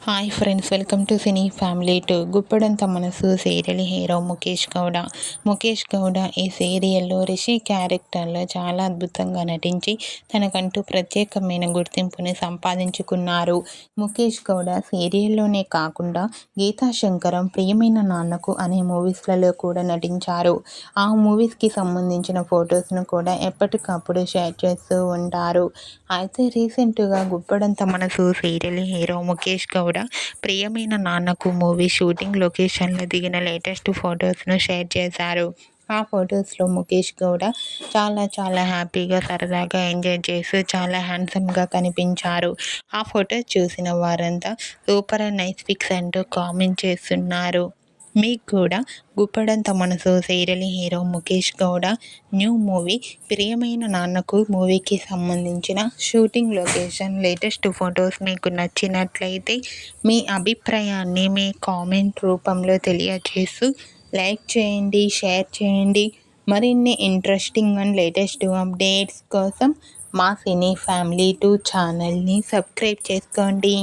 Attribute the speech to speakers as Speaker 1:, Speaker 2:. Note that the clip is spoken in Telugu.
Speaker 1: Hi friends, welcome to cine family to Guppedantha Manasu serial hero Mukesh Gowda. Mukesh Gowda ఈ సీరియల్లో రిషి క్యారెక్టర్లో చాలా అద్భుతంగా నటించి తనకంటూ ప్రత్యేకమైన గుర్తింపుని సంపాదించుకున్నారు. ముఖేష్ గౌడ సీరియల్లోనే కాకుండా గీతా శంకరం, ప్రియమైన నాన్నకు అనే మూవీస్లలో కూడా నటించారు. ఆ మూవీస్కి సంబంధించిన ఫొటోస్ను కూడా ఎప్పటికప్పుడు షేర్ చేస్తూ ఉంటారు. అయితే రీసెంట్గా గుప్పడంత మనసు సీరియల్ హీరో ముఖేష్ గౌడ ప్రియమైన నాన్నకు మూవీ షూటింగ్ లొకేషన్లో దిగిన లేటెస్ట్ ఫొటోస్ను షేర్ చేశారు. ఆ ఫొటోస్లో ముఖేష్ గౌడ చాలా హ్యాపీగా, సరదాగా ఎంజాయ్ చేస్తూ చాలా హ్యాండ్సమ్గా కనిపించారు. ఆ ఫొటోస్ చూసిన వారంతా సూపర్ అండ్ నైస్ పిక్స్ అంటూ కామెంట్ చేస్తున్నారు. మీకు కూడా Guppedantha Manasu serial hero Mukesh Gowda new movie Priyamaina Nannaku మూవీకి సంబంధించిన షూటింగ్ లొకేషన్ లేటెస్ట్ ఫొటోస్ మీకు నచ్చినట్లయితే మీ అభిప్రాయాన్ని మీ కామెంట్ రూపంలో తెలియజేస్తూ లైక్ చేయండి, షేర్ చేయండి. మరిన్ని ఇంట్రెస్టింగ్ అండ్ లేటెస్ట్ అప్డేట్స్ కోసం మా సినీ ఫ్యామిలీ 2 ఛానల్ని సబ్స్క్రైబ్ చేసుకోండి.